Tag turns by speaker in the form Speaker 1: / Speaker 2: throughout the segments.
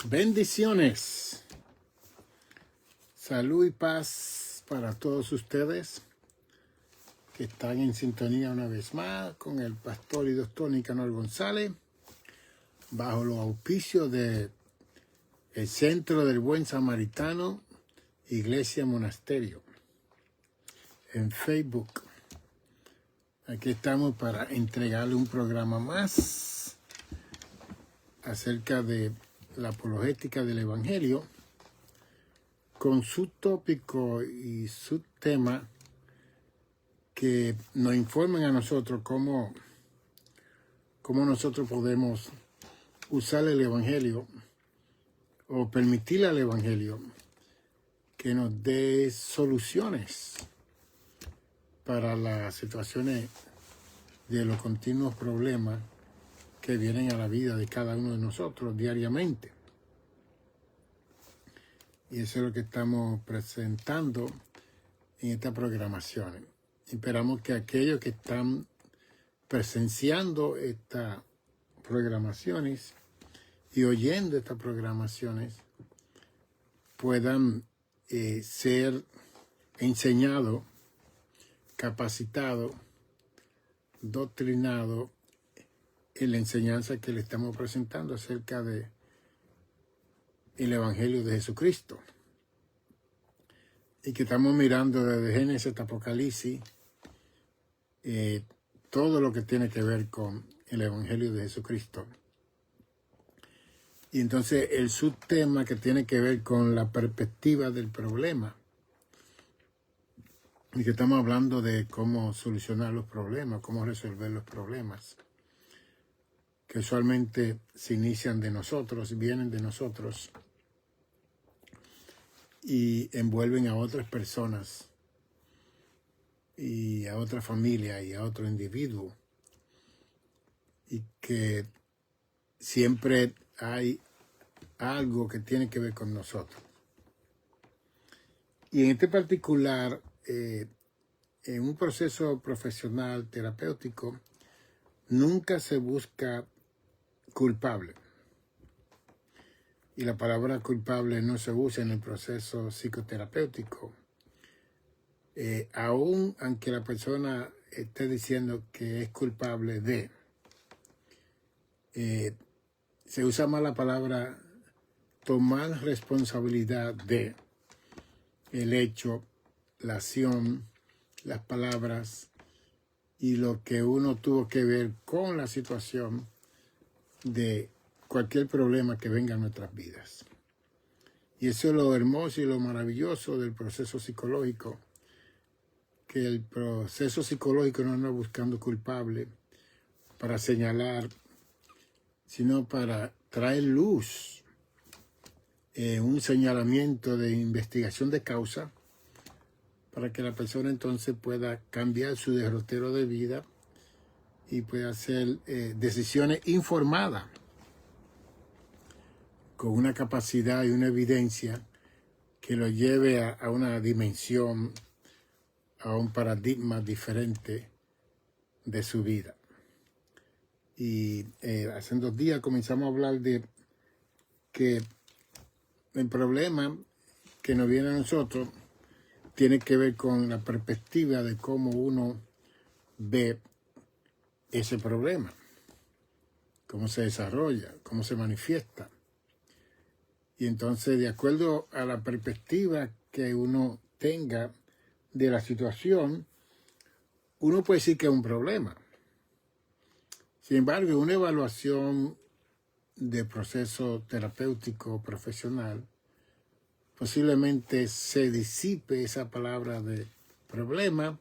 Speaker 1: Bendiciones, salud y paz para todos ustedes que están en sintonía una vez más con el pastor y doctor Nicanor González, bajo los auspicios de el Centro del Buen Samaritano, Iglesia Monasterio, en Facebook. Aquí estamos para entregarle un programa más acerca de la apologética del Evangelio, con su tópico y su tema que nos informen a nosotros cómo nosotros podemos usar el Evangelio o permitirle al Evangelio que nos dé soluciones para las situaciones de los continuos problemas que vienen a la vida de cada uno de nosotros diariamente. Y eso es lo que estamos presentando en esta programación. Esperamos que aquellos que están presenciando estas programaciones y oyendo estas programaciones puedan ser enseñados, capacitados, doctrinados en la enseñanza que le estamos presentando acerca de el Evangelio de Jesucristo. Y que estamos mirando desde Génesis hasta Apocalipsis todo lo que tiene que ver con el Evangelio de Jesucristo. Y entonces el subtema que tiene que ver con la perspectiva del problema. Y que estamos hablando de cómo solucionar los problemas, cómo resolver los problemas, que usualmente se inician de nosotros, vienen de nosotros y envuelven a otras personas y a otra familia y a otro individuo, y que siempre hay algo que tiene que ver con nosotros. Y en este particular, en un proceso profesional terapéutico, nunca se busca culpable. Y la palabra culpable no se usa en el proceso psicoterapéutico. Aún aunque la persona esté diciendo que es culpable de, se usa más la palabra tomar responsabilidad de el hecho, la acción, las palabras y lo que uno tuvo que ver con la situación de cualquier problema que venga a nuestras vidas. Y eso es lo hermoso y lo maravilloso del proceso psicológico, que el proceso psicológico no anda buscando culpable para señalar, sino para traer luz, un señalamiento de investigación de causa, para que la persona entonces pueda cambiar su derrotero de vida y pueda hacer decisiones informadas, con una capacidad y una evidencia que lo lleve a una dimensión, a un paradigma diferente de su vida. Y hace 2 días comenzamos a hablar de que el problema que nos viene a nosotros tiene que ver con la perspectiva de cómo uno ve ese problema, cómo se desarrolla, cómo se manifiesta. Y entonces, de acuerdo a la perspectiva que uno tenga de la situación, uno puede decir que es un problema. Sin embargo, una evaluación de proceso terapéutico profesional, posiblemente se disipe esa palabra de problema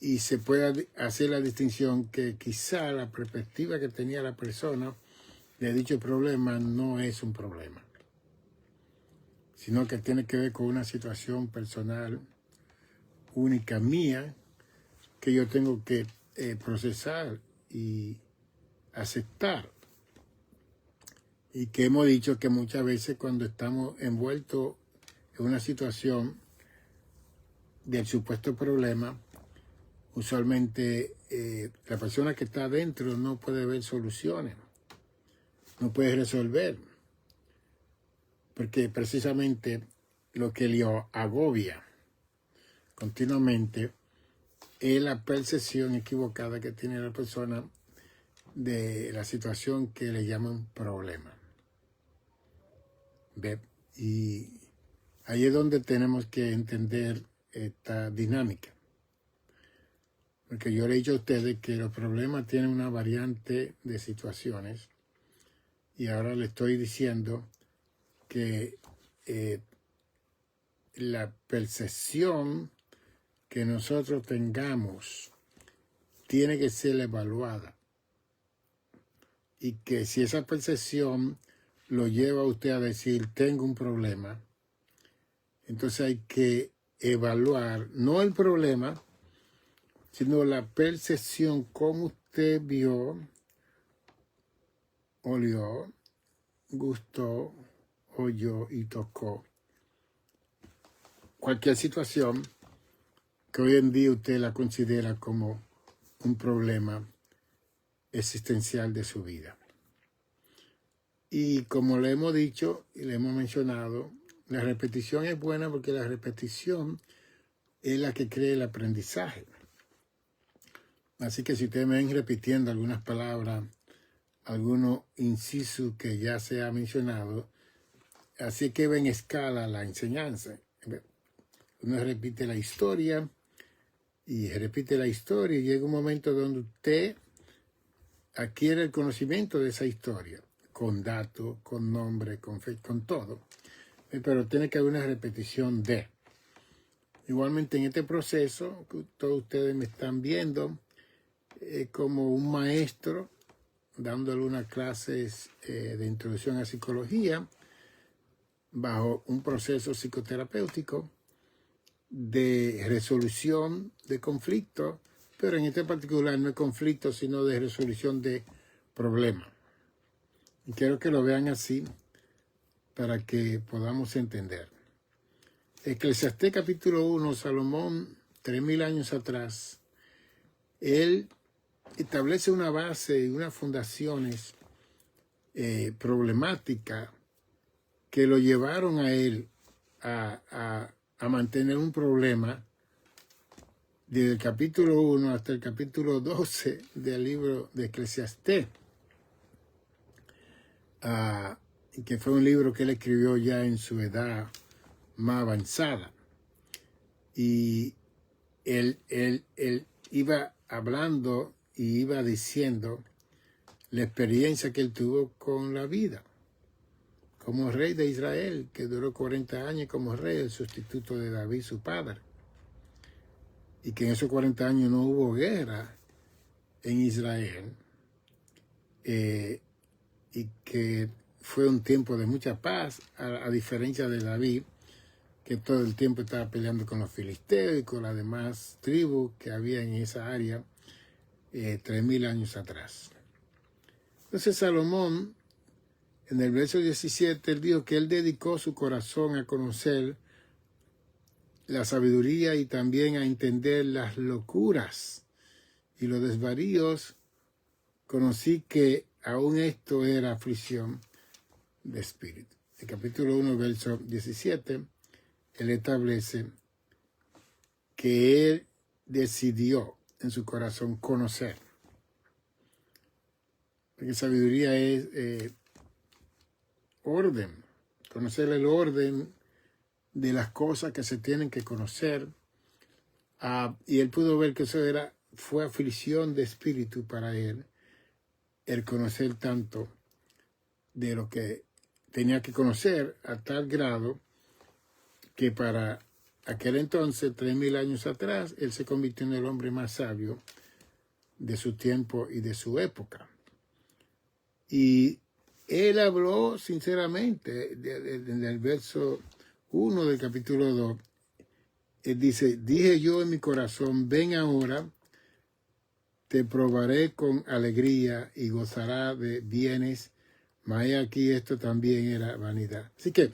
Speaker 1: y se pueda hacer la distinción que quizá la perspectiva que tenía la persona de dicho problema no es un problema, sino que tiene que ver con una situación personal única mía que yo tengo que procesar y aceptar. Y que hemos dicho que muchas veces cuando estamos envueltos en una situación del supuesto problema, usualmente la persona que está adentro no puede ver soluciones, no puede resolver. porque precisamente lo que le agobia continuamente es la percepción equivocada que tiene la persona de la situación que le llaman problema. ¿Ve? Y ahí es donde tenemos que entender esta dinámica. Porque yo le he dicho a ustedes que los problemas tienen una variante de situaciones y ahora le estoy diciendo que la percepción que nosotros tengamos tiene que ser evaluada y que si esa percepción lo lleva a usted a decir tengo un problema, entonces hay que evaluar no el problema, sino la percepción como usted vio, olió, gustó, oyó y tocó cualquier situación que hoy en día usted la considera como un problema existencial de su vida. Y como le hemos dicho y le hemos mencionado, la repetición es buena porque la repetición es la que crea el aprendizaje. Así que si ustedes me ven repitiendo algunas palabras, algunos incisos que ya se ha mencionado, así que ven escala la enseñanza. Uno repite la historia y repite la historia y llega un momento donde usted adquiere el conocimiento de esa historia, con datos, con nombre, con fecha, con todo. Pero tiene que haber una repetición de. Igualmente en este proceso, que todos ustedes me están viendo, como un maestro dándole unas clases de introducción a psicología bajo un proceso psicoterapéutico de resolución de conflictos, pero en este particular no es conflicto, sino de resolución de problemas. Y quiero que lo vean así para que podamos entender. Eclesiastés capítulo 1, Salomón, 3000 años atrás, él establece una base y unas fundaciones problemáticas que lo llevaron a él a mantener un problema desde el capítulo 1 hasta el capítulo 12 del libro de Eclesiastés, que fue un libro que él escribió ya en su edad más avanzada. Y él iba hablando y iba diciendo la experiencia que él tuvo con la vida como rey de Israel, que duró 40 años como rey, el sustituto de David, su padre. Y que en esos 40 años no hubo guerra en Israel. Y que fue un tiempo de mucha paz, a diferencia de David, que todo el tiempo estaba peleando con los filisteos y con las demás tribus que había en esa área 3000 años atrás. Entonces Salomón, en el verso 17, él dijo que él dedicó su corazón a conocer la sabiduría y también a entender las locuras y los desvaríos. Conocí que aún esto era aflicción de espíritu. El capítulo 1, verso 17, él establece que él decidió en su corazón conocer. Porque sabiduría es orden, conocer el orden de las cosas que se tienen que conocer. Y él pudo ver que eso fue aflicción de espíritu para él, el conocer tanto de lo que tenía que conocer, a tal grado que para aquel entonces, 3000 años atrás, él se convirtió en el hombre más sabio de su tiempo y de su época. Y él habló sinceramente en el verso 1 del capítulo 2. Él dice, dije yo en mi corazón, ven ahora, te probaré con alegría y gozará de bienes. Mas aquí esto también era vanidad. Así que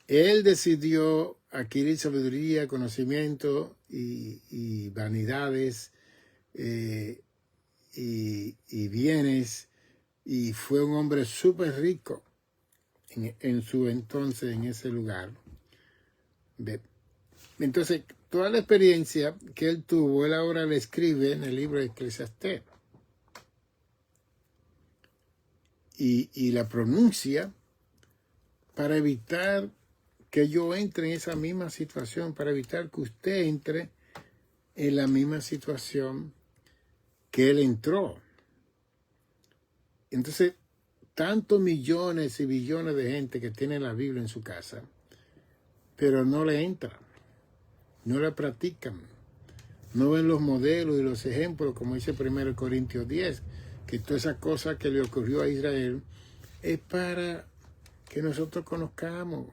Speaker 1: él decidió adquirir sabiduría, conocimiento y vanidades y bienes, y fue un hombre súper rico en su entonces en ese lugar. ¿Ve? Entonces, toda la experiencia que él tuvo, él ahora la escribe en el libro de Eclesiastés. Y la pronuncia para evitar que yo entre en esa misma situación, para evitar que usted entre en la misma situación que él entró. Entonces, tantos millones y billones de gente que tienen la Biblia en su casa, pero no le entran, no la practican, no ven los modelos y los ejemplos, como dice 1 Corintios 10, que toda esa cosa que le ocurrió a Israel es para que nosotros conozcamos,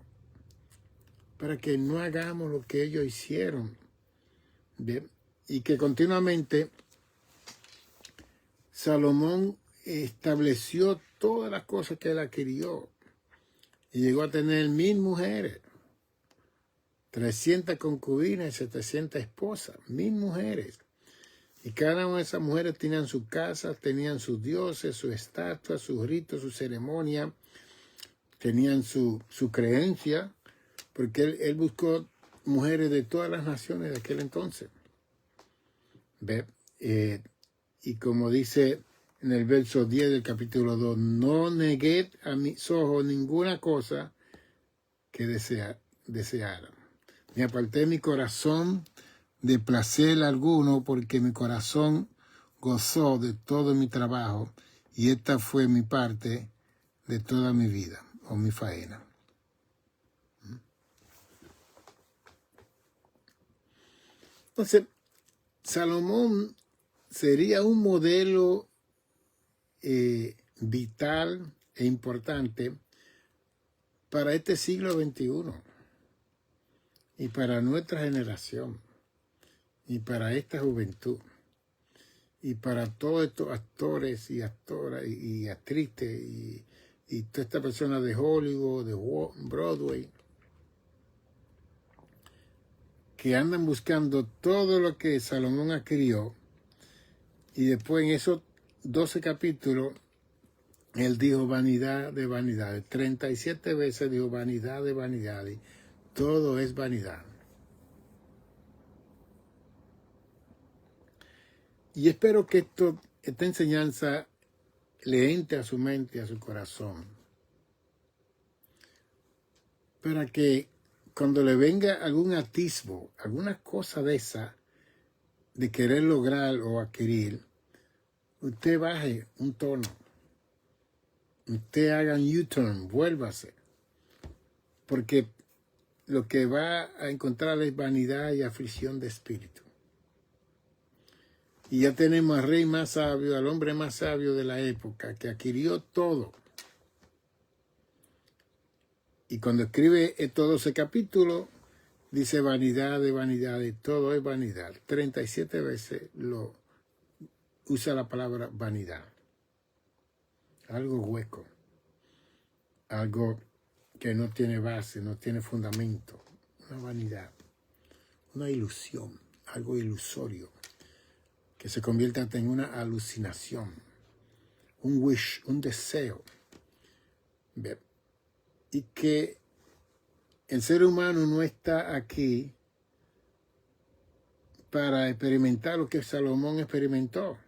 Speaker 1: para que no hagamos lo que ellos hicieron. ¿Bien? Y que continuamente Salomón estableció todas las cosas que él adquirió y llegó a tener 1000 mujeres, 300 concubinas y 700 esposas, 1000 mujeres. Y cada una de esas mujeres tenían su casa, tenían sus dioses, sus estatuas, sus ritos, su ceremonia, tenían su creencia, porque él buscó mujeres de todas las naciones de aquel entonces. ¿Ve? Y como dice en el verso 10 del capítulo 2, no negué a mis ojos ninguna cosa que desearan. Me aparté mi corazón de placer alguno, porque mi corazón gozó de todo mi trabajo, y esta fue mi parte de toda mi vida, o mi faena. Entonces, Salomón sería un modelo vital e importante para este siglo XXI y para nuestra generación y para esta juventud y para todos estos actores y actoras y actrices y toda esta persona de Hollywood, de Broadway, que andan buscando todo lo que Salomón adquirió, y después en esos 12 capítulos él dijo vanidad de vanidades. 37 veces dijo vanidad de vanidades. Todo es vanidad. Y espero que esta enseñanza le entre a su mente y a su corazón, para que cuando le venga algún atisbo, alguna cosa de esa, de querer lograr o adquirir, usted baje un tono, usted haga un U-turn, vuélvase, porque lo que va a encontrar es vanidad y aflicción de espíritu. Y ya tenemos al rey más sabio, al hombre más sabio de la época, que adquirió todo. Y cuando escribe todo ese capítulo, dice vanidad de vanidades, todo es vanidad. 37 veces usa la palabra vanidad. Algo hueco, algo que no tiene base, no tiene fundamento. Una vanidad, una ilusión, algo ilusorio, que se convierte hasta en una alucinación, un wish, un deseo. Y que el ser humano no está aquí para experimentar lo que Salomón experimentó,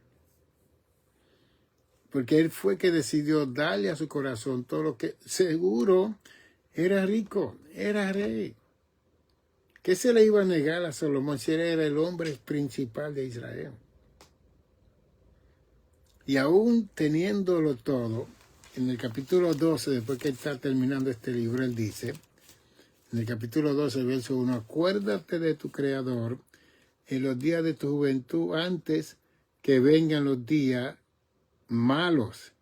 Speaker 1: porque él fue que decidió darle a su corazón todo lo que seguro era rico, era rey. ¿Qué se le iba a negar a Salomón si él era el hombre principal de Israel? Y aún teniéndolo todo, en el capítulo 12, después que está terminando este libro, él dice, en el capítulo 12, verso 1, acuérdate de tu Creador en los días de tu juventud, antes que vengan los días malos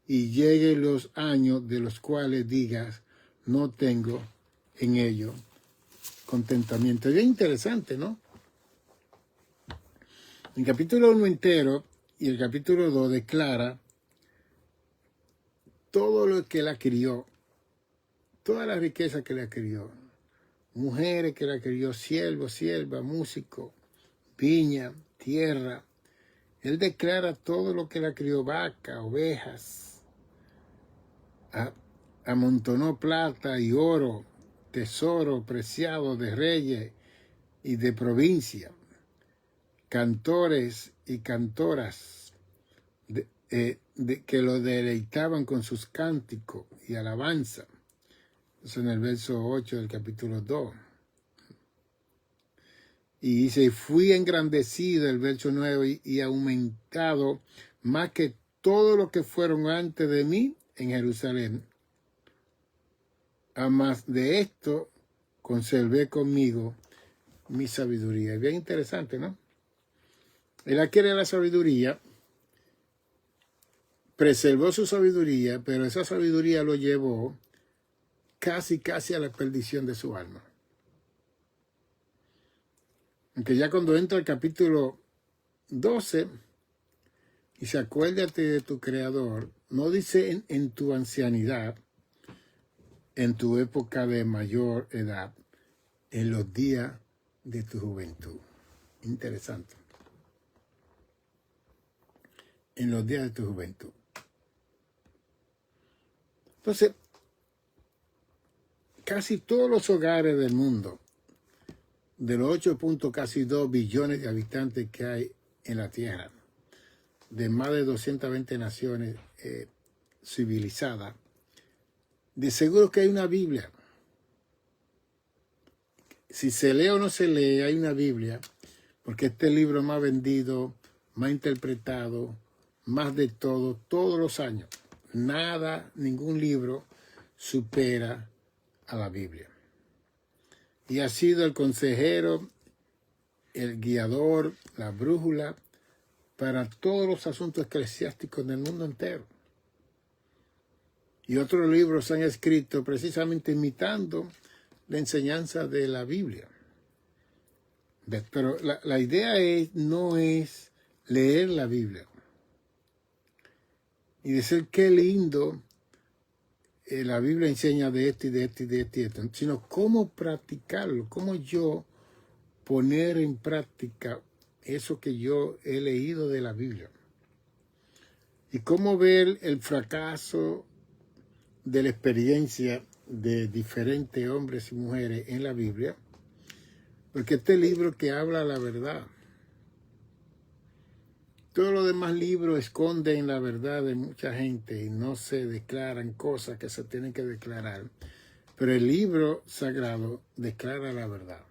Speaker 1: y lleguen los años de los cuales digas, no tengo en ello contentamiento. Es interesante, ¿no? El capítulo 1 entero y el capítulo 2 declara todo lo que él adquirió, toda la riqueza que le adquirió, mujeres que le adquirió, siervos, siervas, músicos, viña, tierra. Él declara todo lo que le adquirió, vaca, ovejas, amontonó plata y oro, tesoro preciado de reyes y de provincia, cantores y cantoras que lo deleitaban con sus cánticos y alabanza. Eso en el verso 8 del capítulo 2. Y dice, fui engrandecido, el verso 9, y aumentado más que todos los que fueron antes de mí en Jerusalén. A más de esto, conservé conmigo mi sabiduría. Es bien interesante, ¿no? Él adquiere la sabiduría, preservó su sabiduría, pero esa sabiduría lo llevó casi a la perdición de su alma. Aunque ya cuando entra el capítulo 12, dice, acuérdate de tu Creador, no dice en tu ancianidad, en tu época de mayor edad, en los días de tu juventud. Interesante. En los días de tu juventud. Entonces, casi todos los hogares del mundo, de los 8.2 billones de habitantes que hay en la Tierra, de más de 220 naciones civilizadas, de seguro que hay una Biblia. Si se lee o no se lee, hay una Biblia, porque este libro más vendido, más interpretado, más de todo, todos los años. Nada, ningún libro supera a la Biblia. Y ha sido el consejero, el guiador, la brújula para todos los asuntos eclesiásticos del mundo entero. Y otros libros se han escrito precisamente imitando la enseñanza de la Biblia. Pero la idea no es leer la Biblia y decir qué lindo la Biblia enseña de esto y de esto y de esto y de esto, sino cómo practicarlo, cómo yo poner en práctica eso que yo he leído de la Biblia. Y cómo ver el fracaso de la experiencia de diferentes hombres y mujeres en la Biblia, porque este libro que habla la verdad. Todos los demás libros esconden la verdad de mucha gente y no se declaran cosas que se tienen que declarar. Pero el libro sagrado declara la verdad.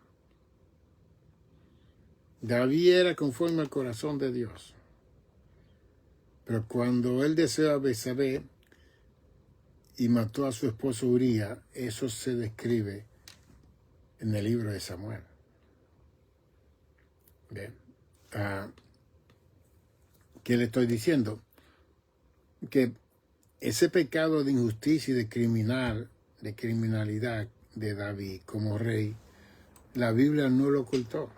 Speaker 1: David era conforme al corazón de Dios. Pero cuando él deseó a Betsabé y mató a su esposo Urías, eso se describe en el libro de Samuel. Bien. ¿Qué le estoy diciendo? Que ese pecado de injusticia y de criminalidad de David como rey, la Biblia no lo ocultó.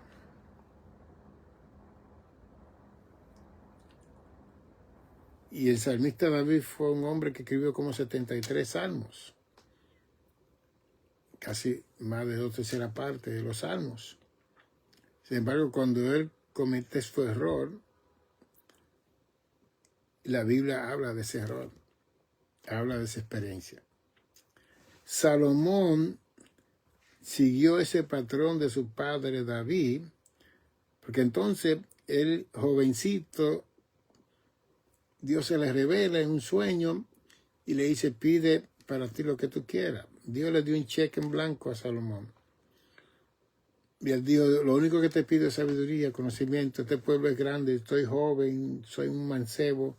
Speaker 1: Y el salmista David fue un hombre que escribió como 73 salmos. Casi más de 2/3 partes de los salmos. Sin embargo, cuando él comete su error, la Biblia habla de ese error. Habla de esa experiencia. Salomón siguió ese patrón de su padre David, porque entonces el jovencito, Dios se le revela en un sueño y le dice, pide para ti lo que tú quieras. Dios le dio un cheque en blanco a Salomón. Y él dijo, lo único que te pido es sabiduría, conocimiento. Este pueblo es grande, estoy joven, soy un mancebo.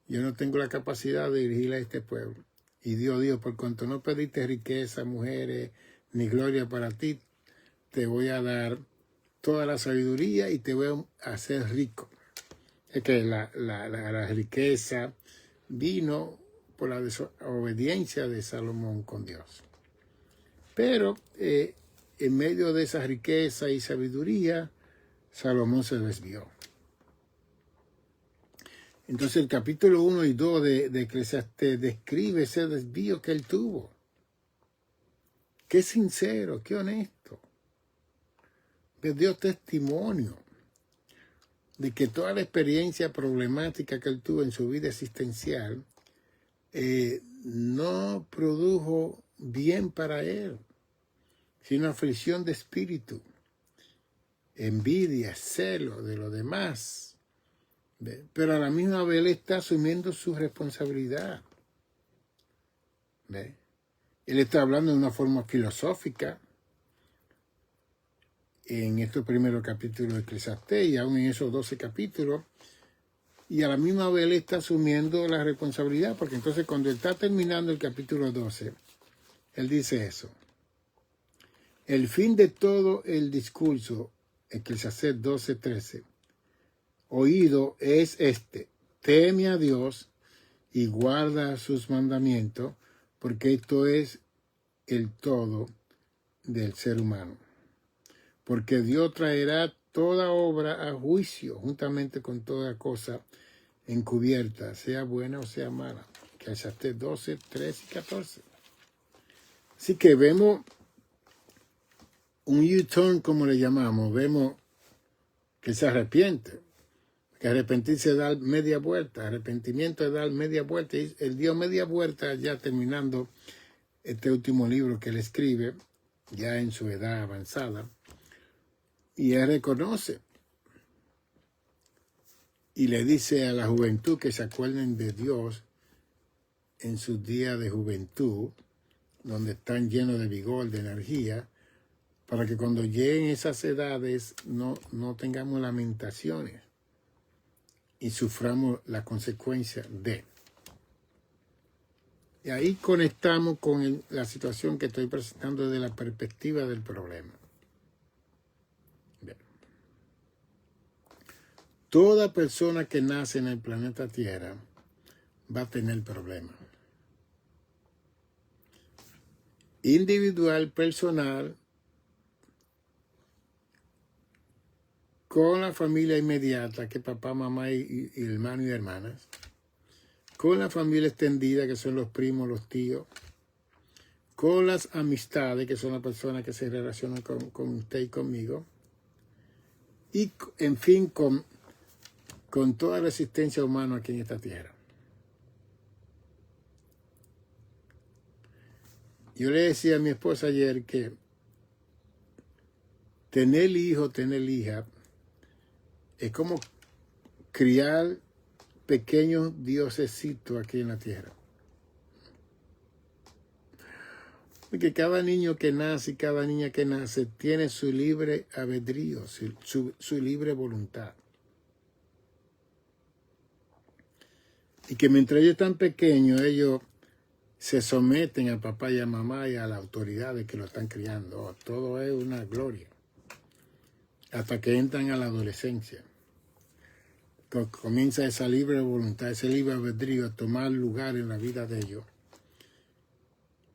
Speaker 1: Yo no tengo la capacidad de dirigir a este pueblo. Y Dios dijo, por cuanto no pediste riqueza, mujeres, ni gloria para ti, te voy a dar toda la sabiduría y te voy a hacer rico. Es que la riqueza vino por la desobediencia de Salomón con Dios. Pero en medio de esa riqueza y sabiduría, Salomón se desvió. Entonces el capítulo 1 y 2 de Eclesiastés describe ese desvío que él tuvo. Qué sincero, qué honesto. Le dio testimonio de que toda la experiencia problemática que él tuvo en su vida existencial no produjo bien para él, sino aflicción de espíritu, envidia, celo de los demás. ¿Ve? Pero a la misma vez él está asumiendo su responsabilidad. ¿Ve? Él está hablando de una forma filosófica en estos primeros capítulos de Eclesiastés y aún en esos 12 capítulos. Y a la misma vez él está asumiendo la responsabilidad, porque entonces cuando él está terminando el capítulo 12, él dice eso. El fin de todo el discurso, Eclesiastés 12:13, oído es este: teme a Dios y guarda sus mandamientos, porque esto es el todo del ser humano. Porque Dios traerá toda obra a juicio, juntamente con toda cosa encubierta, sea buena o sea mala. Eclesiastés 12, 13 y 14. Así que vemos un U-turn, como le llamamos. Vemos que se arrepiente. Que arrepentirse es dar media vuelta. Arrepentimiento es dar media vuelta. Y él dio media vuelta ya terminando este último libro que él escribe, ya en su edad avanzada. Y él reconoce y le dice a la juventud que se acuerden de Dios en sus días de juventud, donde están llenos de vigor, de energía, para que cuando lleguen esas edades no tengamos lamentaciones y suframos la consecuencia de. Y ahí conectamos con la situación que estoy presentando desde la perspectiva del problema. Bien. Toda persona que nace en el planeta Tierra va a tener problemas. Individual, personal, con la familia inmediata, que papá, mamá y hermanos y hermanas, con la familia extendida, que son los primos, los tíos, con las amistades, que son las personas que se relacionan con usted y conmigo, y en fin, con toda la existencia humana aquí en esta tierra. Yo le decía a mi esposa ayer que tener hijo, tener hija, es como criar pequeños diosesitos aquí en la tierra. Porque cada niño que nace y cada niña que nace tiene su libre albedrío, su libre voluntad. Y que mientras ellos están pequeños, ellos se someten al papá y a mamá y a las autoridades que lo están criando. Todo es una gloria. Hasta que entran a la adolescencia. Comienza esa libre voluntad, ese libre albedrío a tomar lugar en la vida de ellos.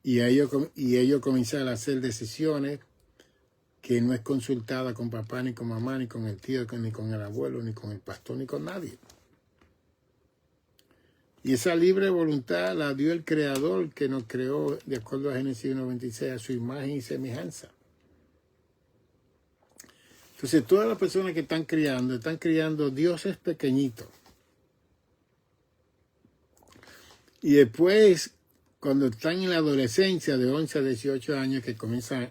Speaker 1: Y ellos comienzan a hacer decisiones que no es consultada con papá, ni con mamá, ni con el tío, ni con el abuelo, ni con el pastor, ni con nadie. Y esa libre voluntad la dio el Creador, que nos creó, de acuerdo a Génesis 1:26, a su imagen y semejanza. Entonces, todas las personas que están criando dioses pequeñitos. Y después, cuando están en la adolescencia de 11 a 18 años, que comienza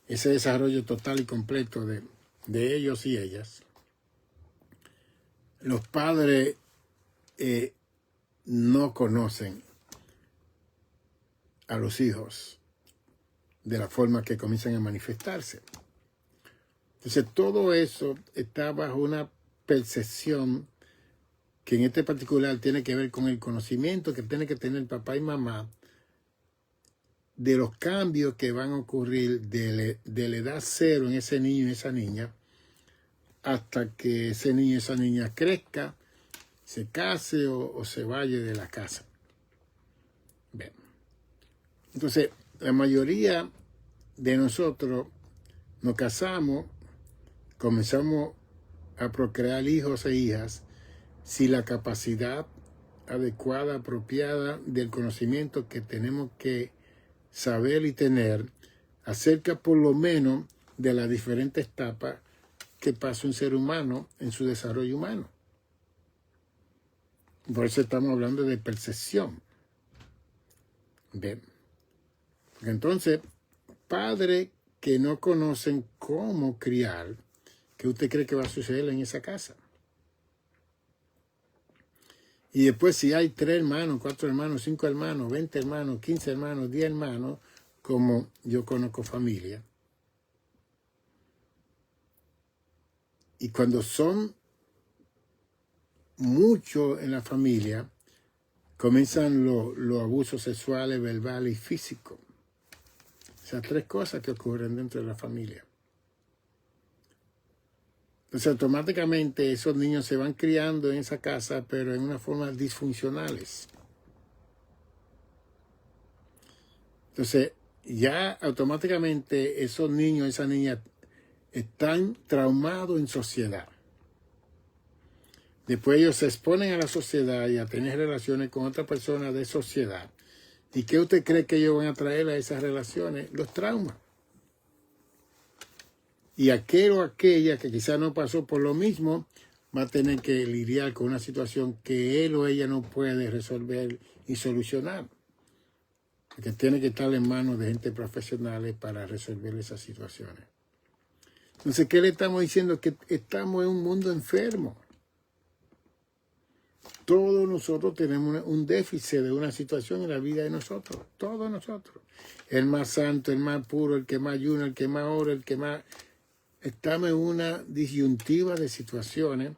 Speaker 1: ese desarrollo total y completo de ellos y ellas, los padres no conocen a los hijos de la forma que comienzan a manifestarse. Entonces, todo eso está bajo una percepción que en este particular tiene que ver con el conocimiento que tiene que tener papá y mamá de los cambios que van a ocurrir de la edad cero en ese niño y esa niña hasta que ese niño y esa niña crezca, se case o se vaya de la casa. Bien. Entonces, la mayoría de nosotros nos casamos, comenzamos a procrear hijos e hijas sin la capacidad adecuada, apropiada del conocimiento que tenemos que saber y tener acerca por lo menos de las diferentes etapas que pasa un ser humano en su desarrollo humano. Por eso estamos hablando de percepción. Bien. Entonces, padres que no conocen cómo criar, ¿qué usted cree que va a suceder en esa casa? Y después si hay 3 hermanos, 4 hermanos, 5 hermanos, 20 hermanos, 15 hermanos, 10 hermanos, como yo conozco familia. Y cuando son muchos en la familia, comienzan los abusos sexuales, verbales y físicos. Esas 3 cosas que ocurren dentro de la familia. Entonces automáticamente esos niños se van criando en esa casa, pero en una forma disfuncionales. Entonces ya automáticamente esos niños, esas niñas están traumados en sociedad. Después ellos se exponen a la sociedad y a tener relaciones con otras personas de sociedad. ¿Y qué usted cree que ellos van a traer a esas relaciones? Los traumas. Y aquel o aquella que quizás no pasó por lo mismo va a tener que lidiar con una situación que él o ella no puede resolver y solucionar. Porque tiene que estar en manos de gente profesional para resolver esas situaciones. Entonces, ¿qué le estamos diciendo? Que estamos en un mundo enfermo. Todos nosotros tenemos un déficit de una situación en la vida de nosotros. Todos nosotros. El más santo, el más puro, el que más ayuna, el que más ora, el que más... Estamos en una disyuntiva de situaciones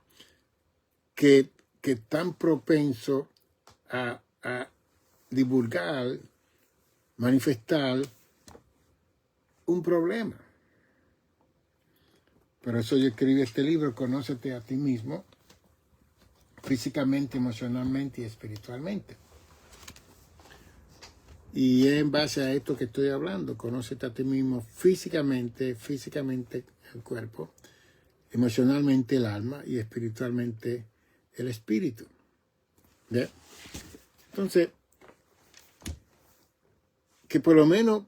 Speaker 1: que están propensos a divulgar, manifestar un problema. Por eso yo escribí este libro, Conócete a ti mismo, físicamente, emocionalmente y espiritualmente. Y en base a esto que estoy hablando, conócete a ti mismo físicamente el cuerpo, emocionalmente el alma y espiritualmente el espíritu. ¿Ve? Entonces, que por lo menos,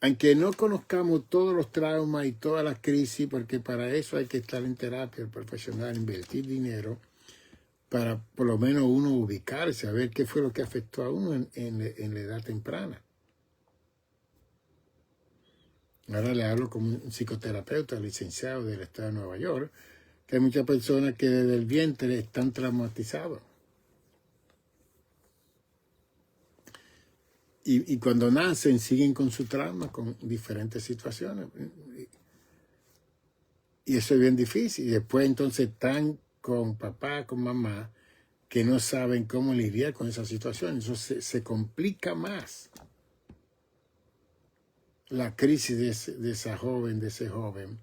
Speaker 1: aunque no conozcamos todos los traumas y todas las crisis, porque para eso hay que estar en terapia, el profesional, invertir dinero, para por lo menos uno ubicarse, a ver qué fue lo que afectó a uno en la edad temprana. Ahora le hablo como un psicoterapeuta licenciado del estado de Nueva York, que hay muchas personas que desde el vientre están traumatizados. Y cuando nacen siguen con su trauma, con diferentes situaciones. Y eso es bien difícil. Y después entonces están con papá, con mamá, que no saben cómo lidiar con esa situación. Eso se complica más. La crisis de esa joven, de ese joven.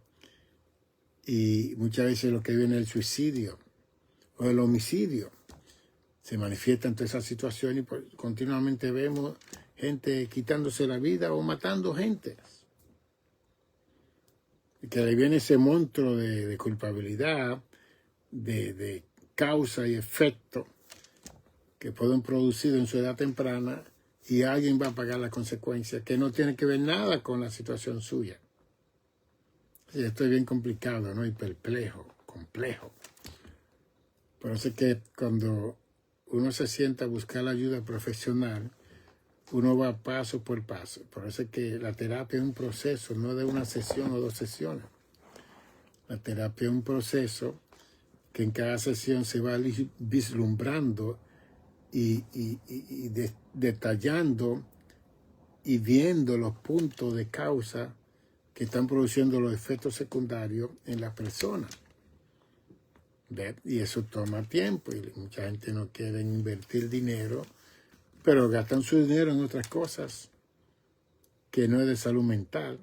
Speaker 1: Y muchas veces lo que viene es el suicidio o el homicidio. Se manifiesta en toda esa situación y continuamente vemos gente quitándose la vida o matando gente. Y que le viene ese monstruo de culpabilidad, de causa y efecto que pueden producir en su edad temprana y alguien va a pagar las consecuencias que no tiene que ver nada con la situación suya. Y esto es bien complicado, ¿no? Y perplejo, complejo. Por eso es que cuando uno se sienta a buscar la ayuda profesional, uno va paso por paso. Por eso es que la terapia es un proceso, no de una sesión o 2 sesiones. La terapia es un proceso que en cada sesión se va vislumbrando y detallando y viendo los puntos de causa que están produciendo los efectos secundarios en la persona. Y eso toma tiempo y mucha gente no quiere invertir dinero, pero gastan su dinero en otras cosas que no es de salud mental.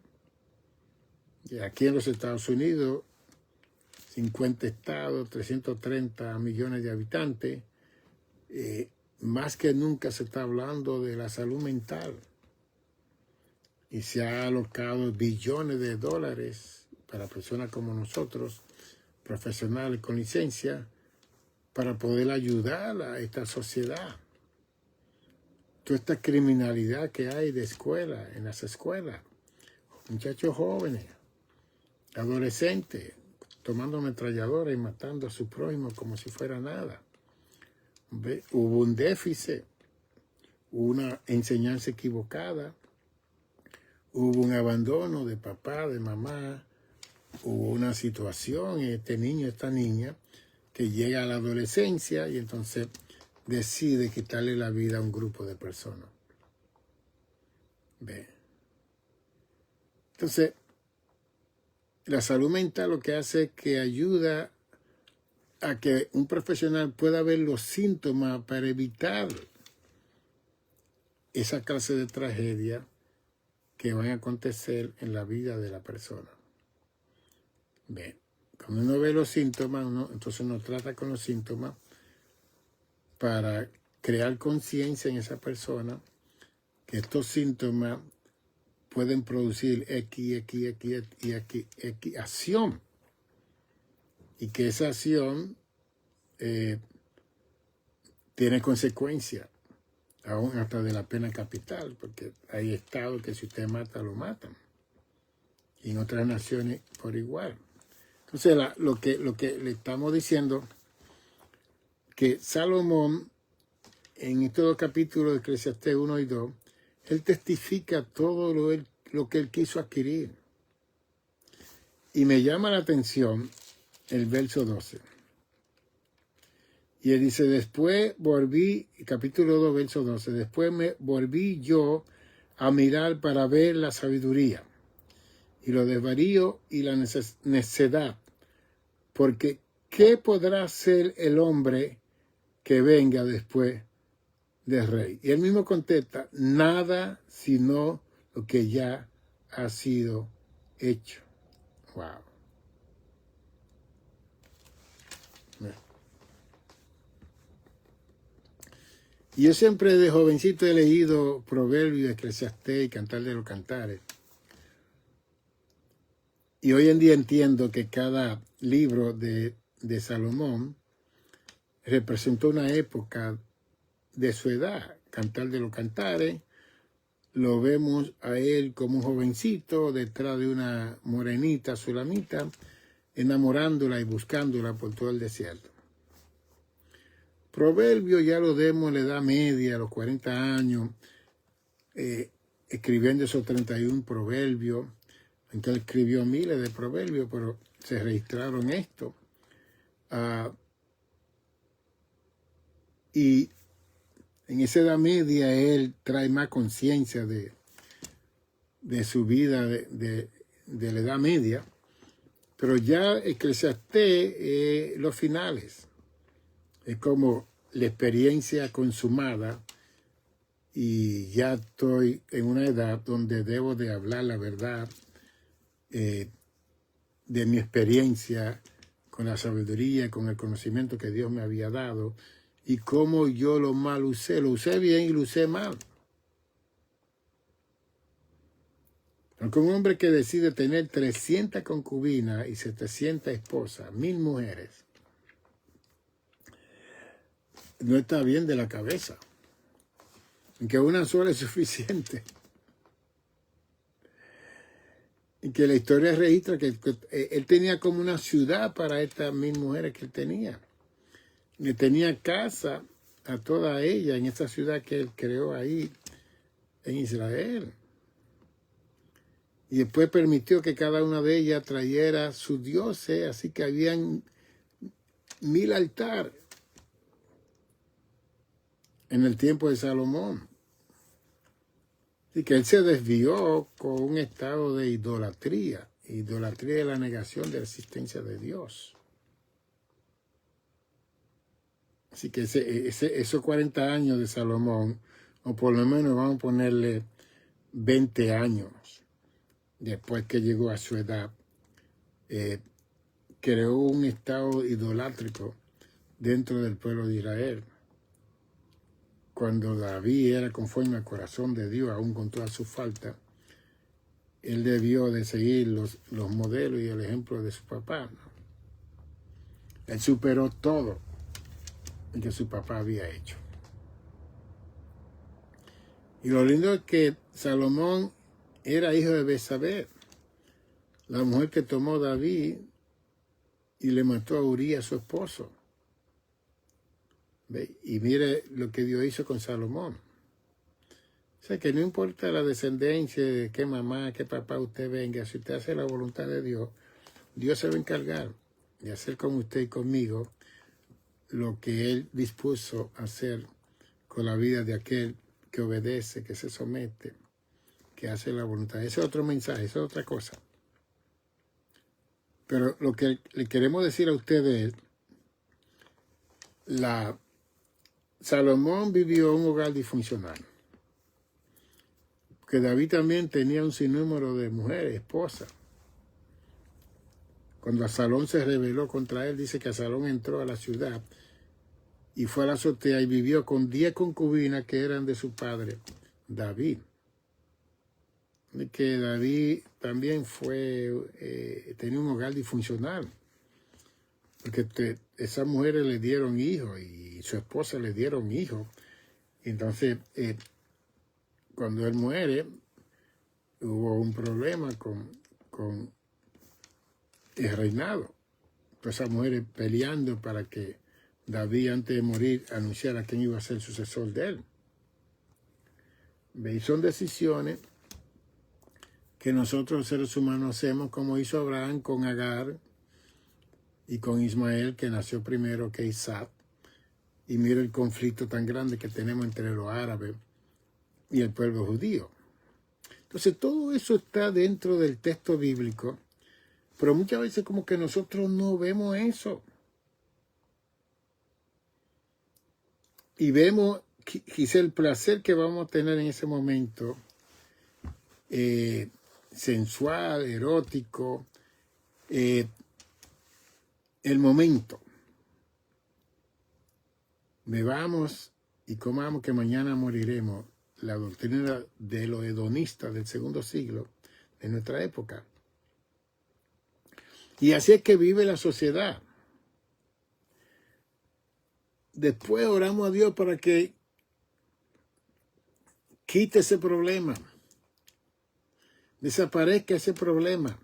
Speaker 1: Y aquí en los Estados Unidos, 50 estados, 330 millones de habitantes, más que nunca se está hablando de la salud mental. Y se ha alocado billones de dólares para personas como nosotros, profesionales con licencia, para poder ayudar a esta sociedad. Toda esta criminalidad que hay de escuela, en las escuelas, muchachos jóvenes, adolescentes, tomando ametralladoras y matando a su prójimo como si fuera nada. Hubo un déficit, hubo una enseñanza equivocada, hubo un abandono de papá, de mamá, hubo una situación, este niño, esta niña, que llega a la adolescencia y entonces decide quitarle la vida a un grupo de personas. ¿Ve? Entonces, la salud mental lo que hace es que ayuda a que un profesional pueda ver los síntomas para evitar esa clase de tragedia que van a acontecer en la vida de la persona. Bien, cuando uno ve los síntomas, entonces uno trata con los síntomas para crear conciencia en esa persona que estos síntomas pueden producir X acción y que esa acción tiene consecuencias, aún hasta de la pena capital, porque hay estados que si usted mata, lo matan. Y en otras naciones por igual. Entonces, lo que le estamos diciendo, que Salomón, en estos dos capítulos de Eclesiastés 1 y 2, él testifica todo lo que él quiso adquirir. Y me llama la atención el verso 12. Y él dice, después volví, capítulo 2, verso 12, después me volví yo a mirar para ver la sabiduría y los desvaríos y la necedad, porque ¿qué podrá hacer el hombre que venga después del rey? Y él mismo contesta, nada sino lo que ya ha sido hecho. Wow. Y yo siempre de jovencito he leído Proverbios, Eclesiastés y Cantar de los Cantares. Y hoy en día entiendo que cada libro de Salomón representó una época de su edad. Cantar de los Cantares, lo vemos a él como un jovencito detrás de una morenita sulamita, enamorándola y buscándola por todo el desierto. Proverbio ya lo vemos en la edad media, a los 40 años, escribiendo esos 31 proverbios. Entonces escribió miles de proverbios, pero se registraron esto. Y en esa edad media él trae más conciencia de su vida de la edad media. Pero ya Eclesiastés, los finales, es como la experiencia consumada y ya estoy en una edad donde debo de hablar la verdad de mi experiencia con la sabiduría, con el conocimiento que Dios me había dado y cómo yo lo mal usé. Lo usé bien y lo usé mal. Porque un hombre que decide tener 300 concubinas y 700 esposas, 1000 mujeres, no está bien de la cabeza. En que una sola es suficiente. Y que la historia registra que él tenía como una ciudad para estas 1000 mujeres que él tenía. Le tenía casa a toda ella en esa ciudad que él creó ahí en Israel. Y después permitió que cada una de ellas trayera sus dioses, así que habían 1000 altares en el tiempo de Salomón. Y que él se desvió con un estado de idolatría. Idolatría es la negación de la existencia de Dios. Así que esos 40 años de Salomón, o por lo menos vamos a ponerle 20 años después que llegó a su edad, creó un estado idolátrico dentro del pueblo de Israel. Cuando David era conforme al corazón de Dios, aún con toda su falta, él debió de seguir los modelos y el ejemplo de su papá, ¿no? Él superó todo lo que su papá había hecho. Y lo lindo es que Salomón era hijo de Betsabé, la mujer que tomó David y le mató a Urías, su esposo. Y mire lo que Dios hizo con Salomón. O sea, que no importa la descendencia, de qué mamá, qué papá usted venga, si usted hace la voluntad de Dios, Dios se va a encargar de hacer con usted y conmigo lo que Él dispuso a hacer con la vida de aquel que obedece, que se somete, que hace la voluntad. Ese es otro mensaje, esa es otra cosa. Pero lo que le queremos decir a ustedes es, Salomón vivió un hogar disfuncional. Que David también tenía un sinnúmero de mujeres, esposas. Cuando Absalón se rebeló contra él, dice que Absalón entró a la ciudad y fue a la azotea y vivió con 10 concubinas que eran de su padre, David. Y que David también tenía un hogar disfuncional, porque esas mujeres le dieron hijos y su esposa le dieron hijos. Entonces, cuando él muere, hubo un problema con el reinado. Pues esas mujeres peleando para que David, antes de morir, anunciara quién iba a ser el sucesor de él. Y son decisiones que nosotros seres humanos hacemos, como hizo Abraham con Agar y con Ismael, que nació primero que Isaac. Y mira el conflicto tan grande que tenemos entre los árabes y el pueblo judío. Entonces todo eso está dentro del texto bíblico, pero muchas veces como que nosotros no vemos eso. Y vemos quizá el placer que vamos a tener en ese momento, sensual, erótico, el momento. Bebamos y comamos que mañana moriremos. La doctrina de los hedonistas del segundo siglo de nuestra época. Y así es que vive la sociedad. Después oramos a Dios para que quite ese problema. Desaparezca ese problema.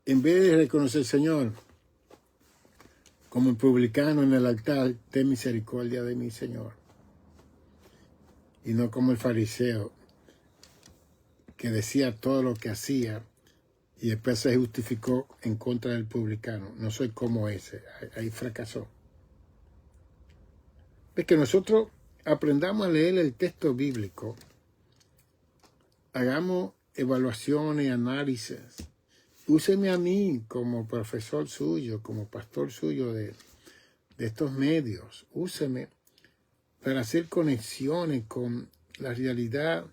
Speaker 1: En vez de reconocer al Señor como el publicano en el altar, ten misericordia de mí, Señor. Y no como el fariseo que decía todo lo que hacía y después se justificó en contra del publicano. No soy como ese. Ahí fracasó. Es que nosotros aprendamos a leer el texto bíblico, hagamos evaluaciones, análisis. Úseme a mí como profesor suyo, como pastor suyo de estos medios. Úseme para hacer conexiones con la realidad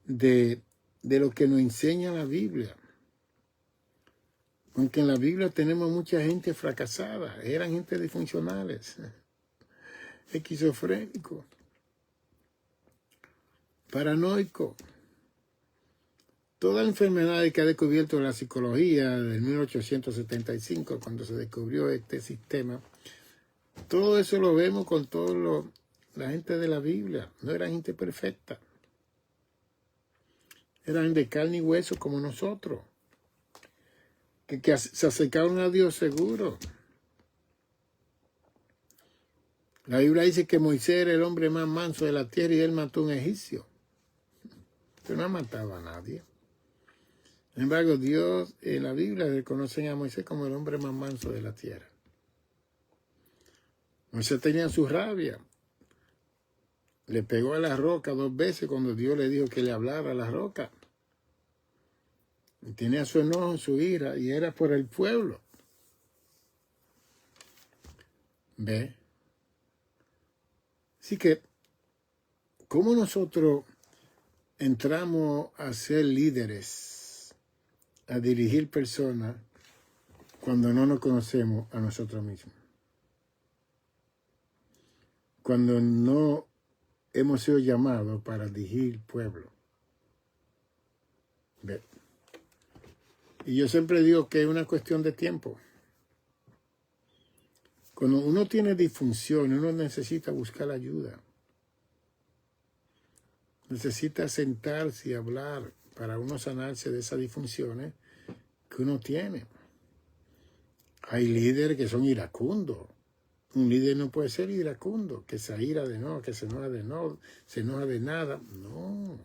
Speaker 1: de lo que nos enseña la Biblia. Porque en la Biblia tenemos mucha gente fracasada, eran gente disfuncionales, esquizofrénicos, paranoicos. Toda la enfermedad que ha descubierto la psicología del 1875, cuando se descubrió este sistema, todo eso lo vemos con la gente de la Biblia. No eran gente perfecta. Eran de carne y hueso como nosotros. Que se acercaron a Dios seguro. La Biblia dice que Moisés era el hombre más manso de la tierra y él mató a un egipcio. Pero no ha matado a nadie. Sin embargo, Dios en la Biblia reconoce a Moisés como el hombre más manso de la tierra. Moisés tenía su rabia. Le pegó a la roca 2 veces cuando Dios le dijo que le hablara a la roca. Y tenía su enojo, su ira, y era por el pueblo. ¿Ve? Así que, ¿cómo nosotros entramos a ser líderes, a dirigir personas, cuando no nos conocemos a nosotros mismos? Cuando no hemos sido llamados para dirigir pueblo. ¿Ve? Y yo siempre digo que es una cuestión de tiempo. Cuando uno tiene disfunción, uno necesita buscar ayuda. Necesita sentarse y hablar para uno sanarse de esas disfunciones que uno tiene. Hay líderes que son iracundos, Un líder no puede ser iracundo, que se ira de no, que se enoja de no, se enoja de nada. No.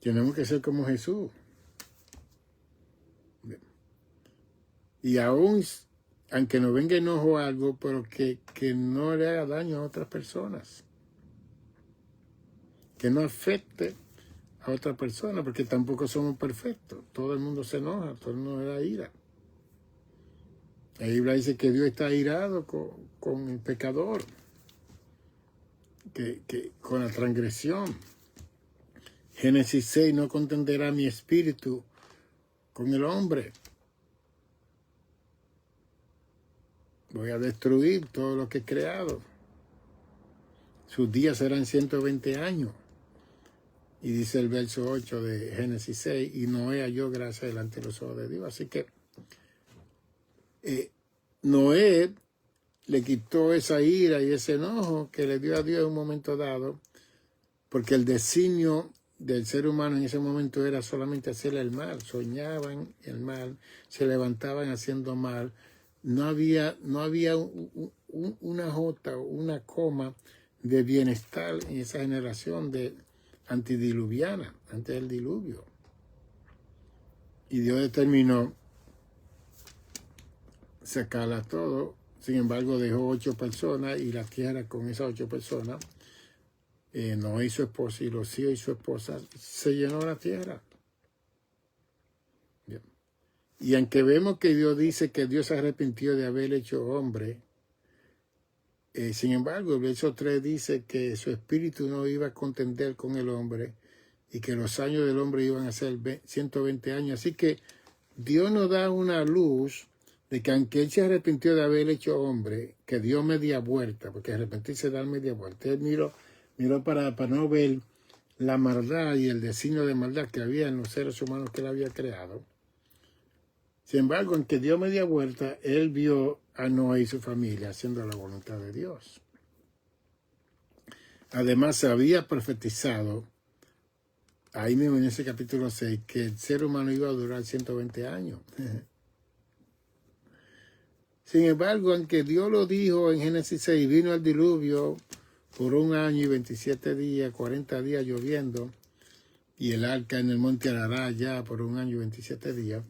Speaker 1: Tenemos que ser como Jesús. Y aún, aunque nos venga enojo o algo, pero que no le haga daño a otras personas. Que no afecte a otra persona, porque tampoco somos perfectos. Todo el mundo se enoja, todo el mundo da ira. La Biblia dice que Dios está airado con el pecador, con la transgresión. Génesis 6, no contenderá mi espíritu con el hombre. Voy a destruir todo lo que he creado. Sus días serán 120 años. Y dice el verso 8 de Génesis 6, y Noé halló gracia delante de los ojos de Dios. Así que Noé le quitó esa ira y ese enojo que le dio a Dios en un momento dado, porque el designio del ser humano en ese momento era solamente hacerle el mal. Soñaban el mal, se levantaban haciendo mal. No había una jota, una coma de bienestar en esa generación de antidiluviana, antes del diluvio. Y Dios determinó sacarla todo. Sin embargo, dejó 8 personas y la tierra con esas 8 personas, Noé y su esposa y los hijos y su esposa, se llenó la tierra. Bien. Y aunque vemos que Dios dice que Dios se arrepintió de haber hecho hombre, sin embargo, el verso 3 dice que su espíritu no iba a contender con el hombre y que los años del hombre iban a ser 120 años. Así que Dios nos da una luz de que aunque él se arrepintió de haber hecho hombre, que dio media vuelta, porque arrepentirse da media vuelta. Él miró para no ver la maldad y el designio de maldad que había en los seres humanos que él había creado. Sin embargo, aunque dio media vuelta, él vio a Noé y su familia haciendo la voluntad de Dios. Además, se había profetizado, ahí mismo en ese capítulo 6, que el ser humano iba a durar 120 años. Sin embargo, aunque Dios lo dijo en Génesis 6, vino el diluvio por 1 año y 27 días, 40 días lloviendo, y el arca en el monte Ararat ya por 1 año y 27 días.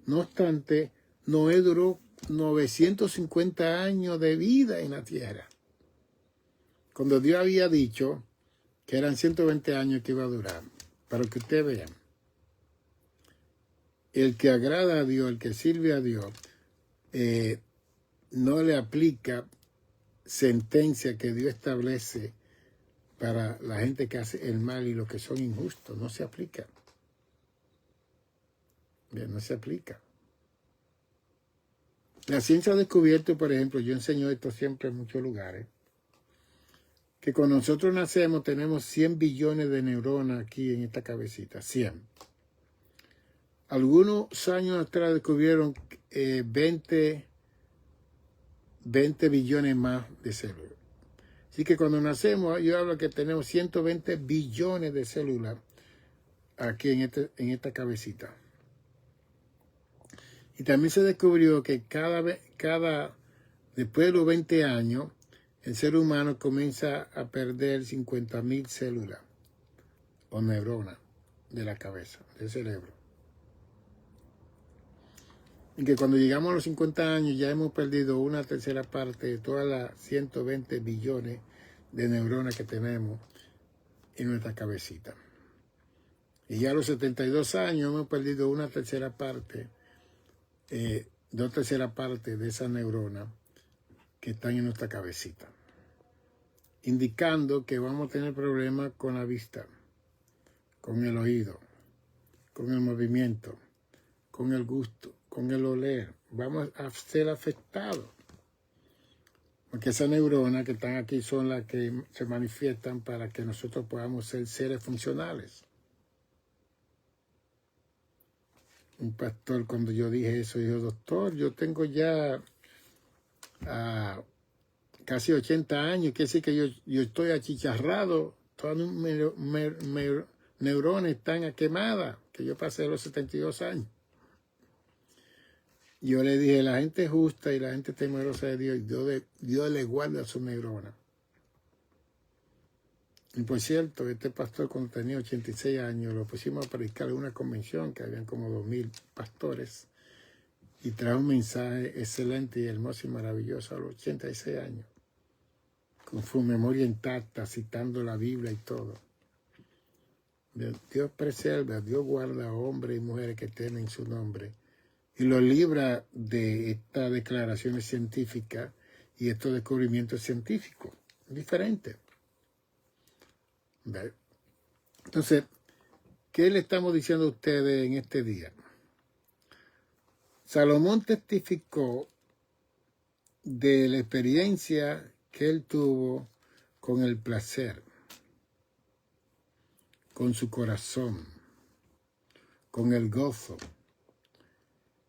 Speaker 1: No obstante, Noé duró 950 años de vida en la tierra, cuando Dios había dicho que eran 120 años que iba a durar. Para que ustedes vean, el que agrada a Dios, el que sirve a Dios, no le aplica sentencia que Dios establece para la gente que hace el mal y los que son injustos. No se aplica. Bien, no se aplica. La ciencia ha descubierto, por ejemplo, yo enseño esto siempre en muchos lugares, que cuando nosotros nacemos tenemos 100 billones de neuronas aquí en esta cabecita, 100. Algunos años atrás descubrieron 20 billones más de células. Así que cuando nacemos, yo hablo que tenemos 120 billones de células aquí en esta cabecita. Y también se descubrió que después de los 20 años, el ser humano comienza a perder 50.000 células o neuronas de la cabeza, del cerebro. Y que cuando llegamos a los 50 años ya hemos perdido 1/3 parte de todas las 120 billones de neuronas que tenemos en nuestra cabecita. Y ya a los 72 años hemos perdido 1/3 parte, 2/3 parte de esas neuronas que están en nuestra cabecita, indicando que vamos a tener problemas con la vista, con el oído, con el movimiento, con el gusto, con el oler. Vamos a ser afectados, porque esas neuronas que están aquí son las que se manifiestan para que nosotros podamos ser seres funcionales. Un pastor, cuando yo dije eso, dijo: doctor, yo tengo ya casi 80 años, quiere decir que yo estoy achicharrado, todas mis neuronas están quemadas, que yo pasé los 72 años. Yo le dije, la gente justa y la gente temerosa de Dios le guarda su negrona. Y por cierto, este pastor cuando tenía 86 años lo pusimos a predicar en una convención que habían como 2000 pastores y trajo un mensaje excelente y hermoso y maravilloso a los 86 años, con su memoria intacta, citando la Biblia y todo. Dios preserva, Dios guarda a hombres y mujeres que temen su nombre y los libra de estas declaraciones científicas y estos descubrimientos científicos diferentes. Entonces, ¿qué le estamos diciendo a ustedes en este día? Salomón testificó de la experiencia que él tuvo con el placer, con su corazón, con el gozo,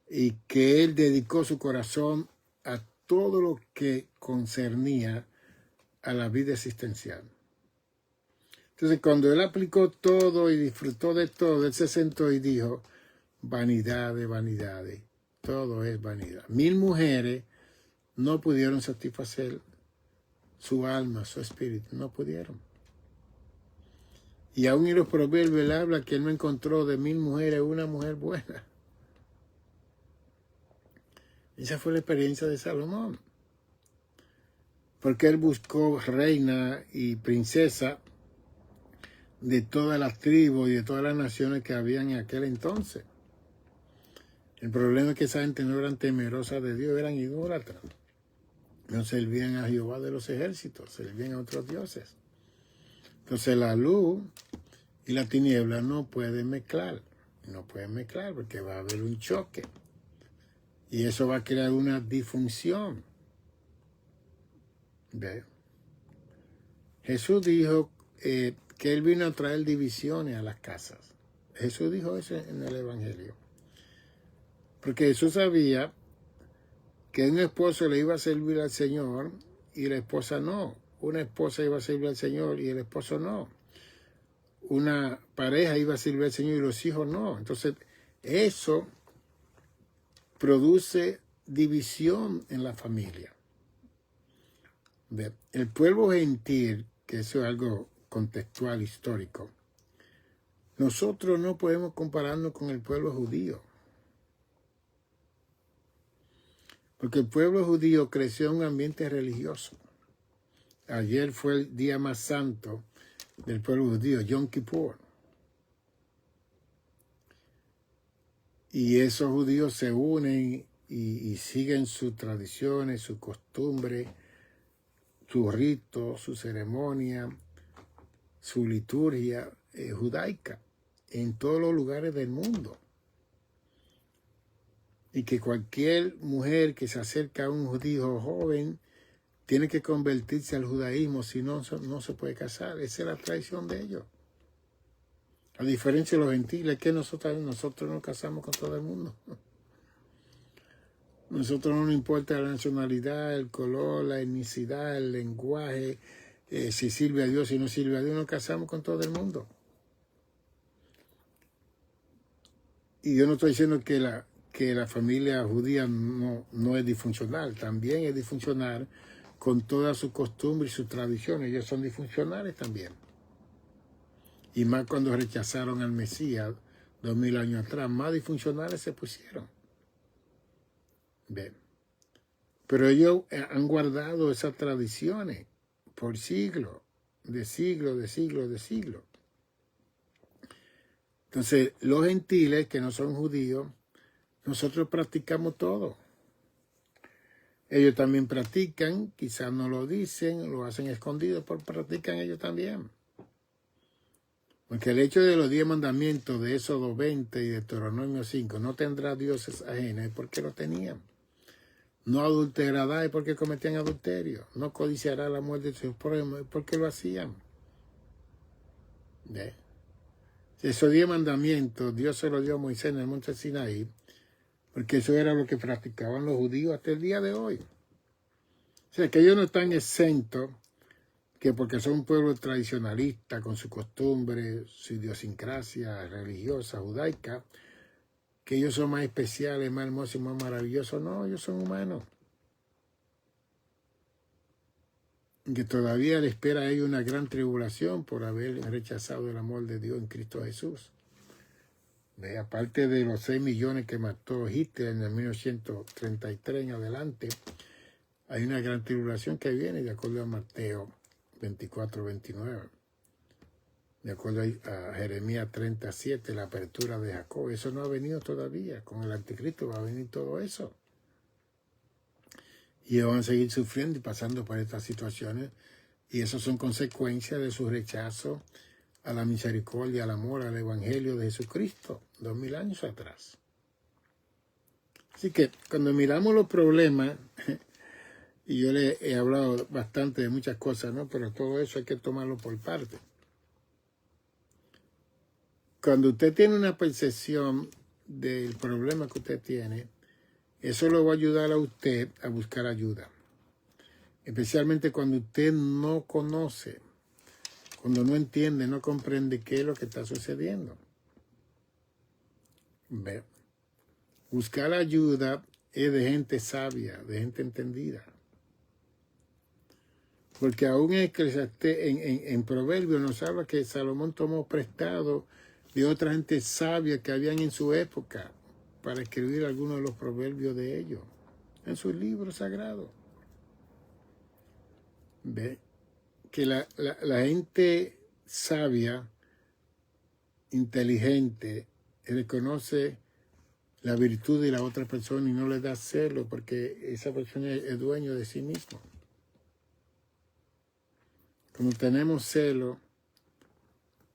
Speaker 1: y que él dedicó su corazón a todo lo que concernía a la vida existencial. Entonces, cuando él aplicó todo y disfrutó de todo, él se sentó y dijo, vanidades, vanidades, todo es vanidad. 1000 mujeres no pudieron satisfacer su alma, su espíritu, no pudieron. Y aún en los proverbios él habla que él no encontró de 1000 mujeres una mujer buena. Esa fue la experiencia de Salomón. Porque él buscó reina y princesa de todas las tribus y de todas las naciones que habían en aquel entonces. El problema es que esa gente no eran temerosas de Dios, eran idólatras. No servían a Jehová de los ejércitos, servían a otros dioses. Entonces la luz y la tiniebla no pueden mezclar. No pueden mezclar porque va a haber un choque. Y eso va a crear una disfunción. ¿Ve? Jesús dijo que él vino a traer divisiones a las casas. Jesús dijo eso en el Evangelio. Porque Jesús sabía que un esposo le iba a servir al Señor y la esposa no. Una esposa iba a servir al Señor y el esposo no. Una pareja iba a servir al Señor y los hijos no. Entonces, eso produce división en la familia. El pueblo gentil, que eso es algo contextual, histórico, nosotros no podemos compararnos con el pueblo judío. Porque el pueblo judío creció en un ambiente religioso. Ayer fue el día más santo del pueblo judío, Yom Kippur. Y esos judíos se unen y siguen sus tradiciones, sus costumbres, sus ritos, su ceremonia, su liturgia judaica en todos los lugares del mundo. Y que cualquier mujer que se acerca a un judío joven tiene que convertirse al judaísmo, si no, no se puede casar. Esa es la tradición de ellos. A diferencia de los gentiles, que nosotros nos casamos con todo el mundo. Nosotros no nos importa la nacionalidad, el color, la etnicidad, el lenguaje, si sirve a Dios, si no sirve a Dios, nos casamos con todo el mundo. Y yo no estoy diciendo que la familia judía no es disfuncional, también es disfuncional con todas sus costumbres y sus tradiciones. Ellos son disfuncionales también. Y más cuando rechazaron al Mesías 2000 años atrás, más disfuncionales se pusieron. Bien. Pero ellos han guardado esas tradiciones por siglos, de siglos, de siglos, de siglos. Entonces, los gentiles que no son judíos, nosotros practicamos todo. Ellos también practican, quizás no lo dicen, lo hacen escondido, pero practican ellos también. Porque el hecho de los 10 mandamientos de Éxodo 20 y de Deuteronomio 5, no tendrá dioses ajenos, es porque lo tenían. No adulterará, es porque cometían adulterio. No codiciará la muerte de sus prójimos, es porque lo hacían. ¿Ve? Esos 10 mandamientos, Dios se los dio a Moisés en el monte Sinaí, porque eso era lo que practicaban los judíos hasta el día de hoy. O sea, que ellos no están exentos, que porque son un pueblo tradicionalista, con su costumbre, su idiosincrasia religiosa, judaica, que ellos son más especiales, más hermosos y más maravillosos. No, ellos son humanos. Que todavía le espera a ellos una gran tribulación por haber rechazado el amor de Dios en Cristo Jesús. Aparte de los 6 millones que mató Hitler en el 1933 en adelante, hay una gran tribulación que viene de acuerdo a Mateo 24-29. De acuerdo a Jeremías 37, la apertura de Jacob. Eso no ha venido todavía. Con el anticristo va a venir todo eso. Y ellos van a seguir sufriendo y pasando por estas situaciones. Y eso son consecuencias de su rechazo a la misericordia, al amor, al evangelio de Jesucristo, 2000 años atrás. Así que cuando miramos los problemas, y yo le he hablado bastante de muchas cosas, ¿no? Pero todo eso hay que tomarlo por parte. Cuando usted tiene una percepción del problema que usted tiene, eso lo va a ayudar a usted a buscar ayuda. Especialmente cuando usted no conoce, cuando no entiende, no comprende qué es lo que está sucediendo. Buscar ayuda es de gente sabia, de gente entendida. Porque aún en Proverbios nos habla que Salomón tomó prestado de otra gente sabia que habían en su época para escribir algunos de los proverbios de ellos en sus libros sagrados. Ve que la gente sabia, inteligente, reconoce la virtud de la otra persona y no le da celo porque esa persona es dueño de sí mismo. Cuando tenemos celo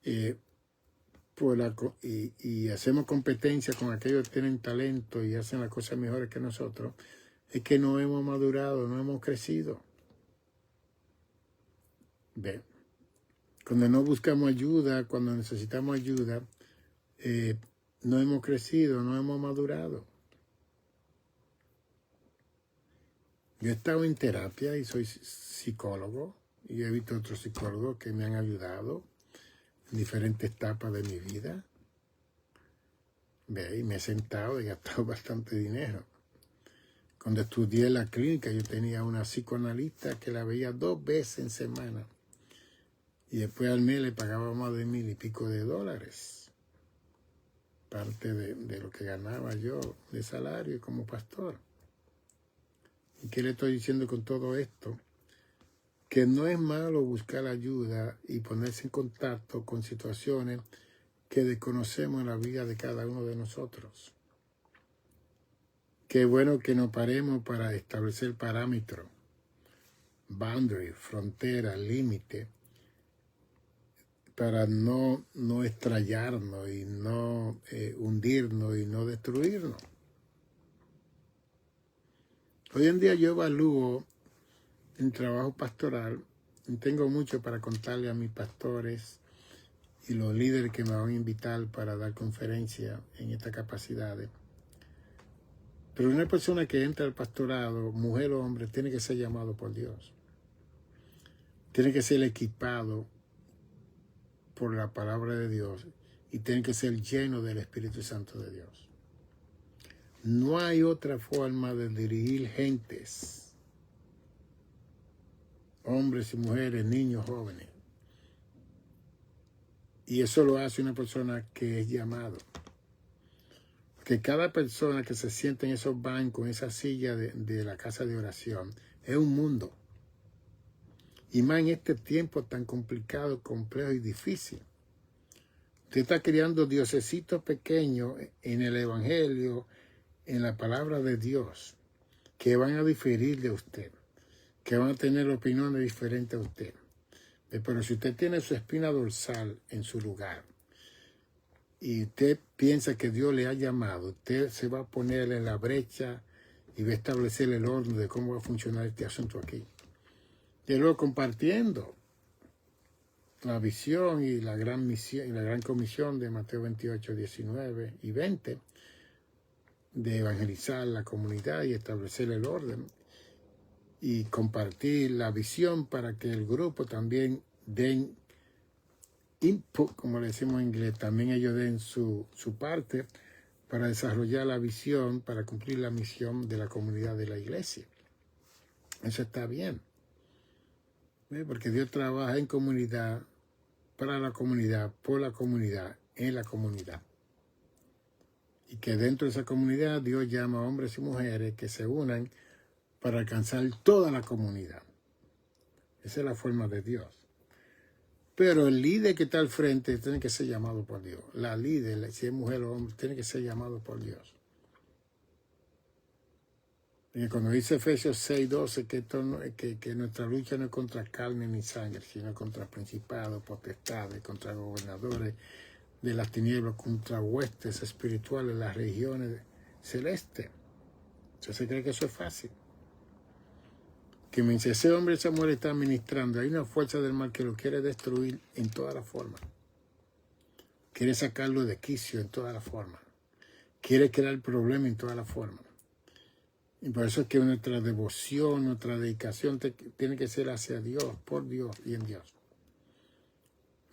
Speaker 1: y hacemos competencia con aquellos que tienen talento y hacen las cosas mejores que nosotros, es que no hemos madurado, no hemos crecido. Ve. Cuando no buscamos ayuda, cuando necesitamos ayuda, no hemos crecido, no hemos madurado. Yo he estado en terapia y soy psicólogo y he visto otros psicólogos que me han ayudado en diferentes etapas de mi vida. Y me he sentado y he gastado bastante dinero. Cuando estudié en la clínica, yo tenía una psicoanalista que la veía 2 veces en semana. Y después al mes le pagaba más de $1,000 y pico de dólares. Parte de lo que ganaba yo de salario como pastor. ¿Y qué le estoy diciendo con todo esto? Que no es malo buscar ayuda y ponerse en contacto con situaciones que desconocemos en la vida de cada uno de nosotros. Qué bueno que nos paremos para establecer parámetros, boundary, frontera, límite, para no estrellarnos y no hundirnos y no destruirnos. Hoy en día yo evalúo el trabajo pastoral y tengo mucho para contarle a mis pastores y los líderes que me van a invitar para dar conferencias en estas capacidades. Pero una persona que entra al pastorado, mujer o hombre, tiene que ser llamado por Dios. Tiene que ser equipado por la palabra de Dios y tiene que ser lleno del Espíritu Santo de Dios. No hay otra forma de dirigir gentes, hombres y mujeres, niños, jóvenes. Y eso lo hace una persona que es llamado. Que cada persona que se sienta en esos bancos, en esa silla de la casa de oración, es un mundo. Y más en este tiempo tan complicado, complejo y difícil. Usted está criando diosesitos pequeños en el Evangelio, en la palabra de Dios, que van a diferir de usted, que van a tener opiniones diferentes a usted. Pero si usted tiene su espina dorsal en su lugar y usted piensa que Dios le ha llamado, usted se va a poner en la brecha y va a establecer el orden de cómo va a funcionar este asunto aquí. Y luego compartiendo la visión y la gran misión y la gran comisión de Mateo 28, 19 y 20 de evangelizar la comunidad y establecer el orden y compartir la visión para que el grupo también den input, como le decimos en inglés, también ellos den su parte para desarrollar la visión, para cumplir la misión de la comunidad de la iglesia. Eso está bien. ¿Ve? Porque Dios trabaja en comunidad, para la comunidad, por la comunidad, en la comunidad. Y que dentro de esa comunidad Dios llama a hombres y mujeres que se unan para alcanzar toda la comunidad. Esa es la forma de Dios. Pero el líder que está al frente tiene que ser llamado por Dios. La líder, si es mujer o hombre, tiene que ser llamado por Dios. Y cuando dice Efesios 6:12 que nuestra lucha no es contra carne ni sangre, sino contra principados, potestades, contra gobernadores de las tinieblas, contra huestes espirituales en las regiones celestes. ¿Usted se cree que eso es fácil? Que mientras ese hombre y esa mujer están ministrando, hay una fuerza del mal que lo quiere destruir en todas las formas. Quiere sacarlo de quicio en todas las formas. Quiere crear problemas en todas las formas. Y por eso es que nuestra devoción, nuestra dedicación tiene que ser hacia Dios, por Dios y en Dios.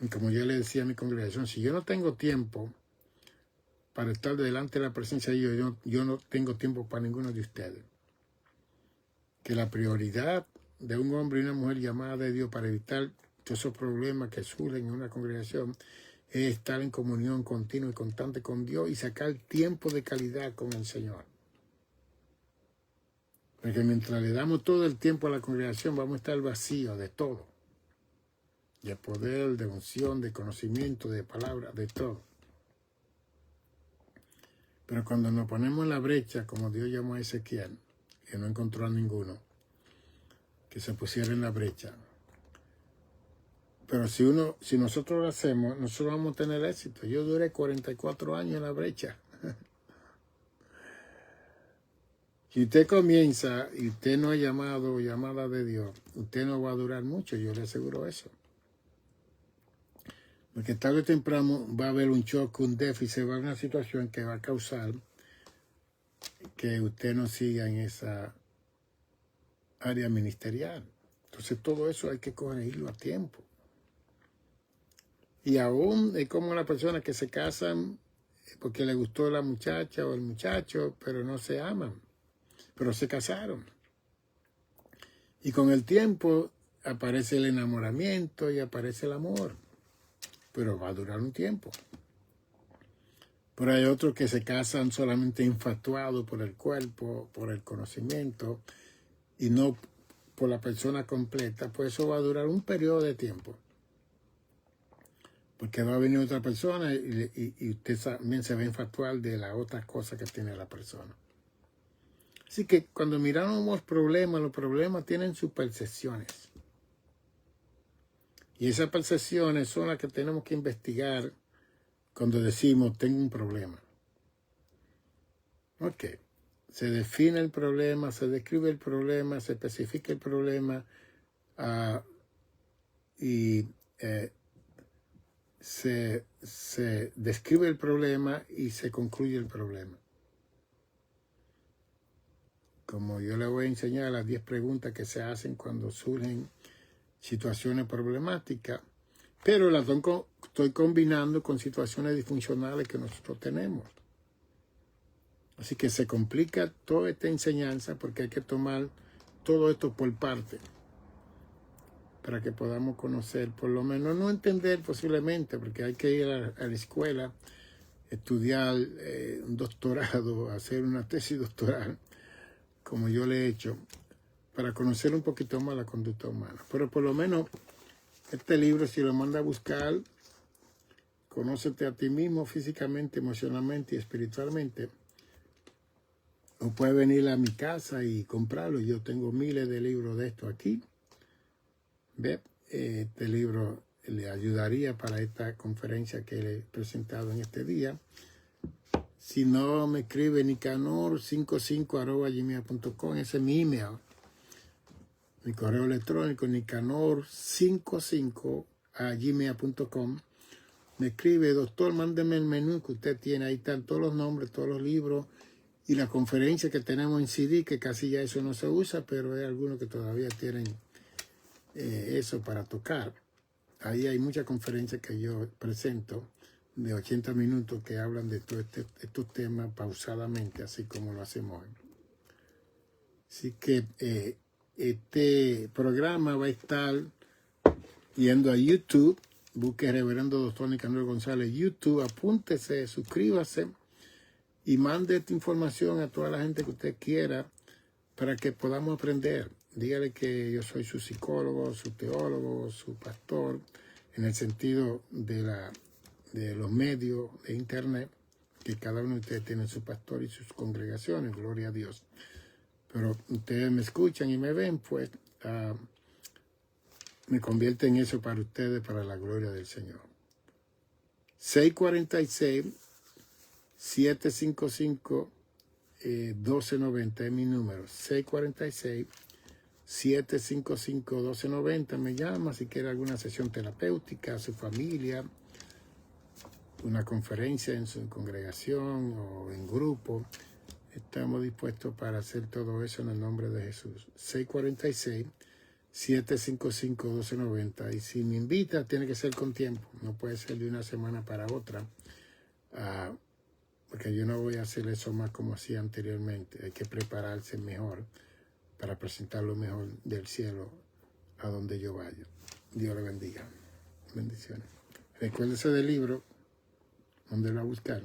Speaker 1: Y como yo le decía a mi congregación, si yo no tengo tiempo para estar delante de la presencia de Dios, yo no tengo tiempo para ninguno de ustedes. Que la prioridad de un hombre y una mujer llamada de Dios para evitar todos esos problemas que surgen en una congregación es estar en comunión continua y constante con Dios y sacar tiempo de calidad con el Señor. Porque mientras le damos todo el tiempo a la congregación, vamos a estar vacíos de todo. De poder, de unción, de conocimiento, de palabra, de todo. Pero cuando nos ponemos en la brecha, como Dios llamó a Ezequiel, que no encontró a ninguno, que se pusiera en la brecha. Pero si nosotros lo hacemos, nosotros vamos a tener éxito. Yo duré 44 años en la brecha. Si usted comienza y usted no es llamado o llamada de Dios, usted no va a durar mucho, yo le aseguro eso. Porque tarde o temprano va a haber un choque, un déficit, va a haber una situación que va a causar que usted no siga en esa área ministerial. Entonces todo eso hay que corregirlo a tiempo. Y aún es como las personas que se casan porque le gustó la muchacha o el muchacho, pero no se aman, pero se casaron. Y con el tiempo aparece el enamoramiento y aparece el amor, pero va a durar un tiempo. Pero hay otros que se casan solamente infatuados por el cuerpo, por el conocimiento y no por la persona completa, pues eso va a durar un periodo de tiempo. Porque va a venir otra persona y usted también se va a infatuar de la otra cosa que tiene la persona. Así que cuando miramos los problemas tienen sus percepciones. Y esas percepciones son las que tenemos que investigar cuando decimos tengo un problema. Ok. Se define el problema, se describe el problema, se especifica el problema y se describe el problema y se concluye el problema. Como yo le voy a enseñar las 10 preguntas que se hacen cuando surgen situaciones problemáticas, pero las estoy combinando con situaciones disfuncionales que nosotros tenemos. Así que se complica toda esta enseñanza porque hay que tomar todo esto por parte para que podamos conocer, por lo menos no entender posiblemente, porque hay que ir a la escuela, estudiar un doctorado, hacer una tesis doctoral, como yo le he hecho, para conocer un poquito más la conducta humana. Pero por lo menos este libro, si lo manda a buscar, Conócete a ti mismo físicamente, emocionalmente y espiritualmente, o puede venir a mi casa y comprarlo. Yo tengo miles de libros de esto aquí. ¿Ve? Este libro le ayudaría para esta conferencia que le he presentado en este día. Si no, me escribe nicanor55@gmail.com. Ese es mi email. Mi correo electrónico nicanor55@gmail.com. Me escribe, doctor, mándeme el menú que usted tiene. Ahí están todos los nombres, todos los libros y la conferencia que tenemos en CD, que casi ya eso no se usa, pero hay algunos que todavía tienen eso para tocar. Ahí hay muchas conferencias que yo presento de 80 minutos que hablan de todos estos temas pausadamente, así como lo hacemos hoy. Así que este programa va a estar yendo a YouTube. Busque Reverendo Dr. Nicanor González YouTube, apúntese, suscríbase y mande esta información a toda la gente que usted quiera para que podamos aprender. Dígale que yo soy su psicólogo, su teólogo, su pastor, en el sentido de los medios de internet, que cada uno de ustedes tiene su pastor y sus congregaciones, gloria a Dios. Pero ustedes me escuchan y me ven, pues me convierte en eso para ustedes, para la gloria del Señor. 646-755-1290 es mi número. 646-755-1290. Me llama si quiere alguna sesión terapéutica, su familia, una conferencia en su congregación o en grupo. Estamos dispuestos para hacer todo eso en el nombre de Jesús. 646-755-1290. Y si me invita, tiene que ser con tiempo. No puede ser de una semana para otra. Porque yo no voy a hacer eso más como hacía anteriormente. Hay que prepararse mejor para presentar lo mejor del cielo a donde yo vaya. Dios le bendiga. Bendiciones. Recuérdese del libro, donde lo va a buscar.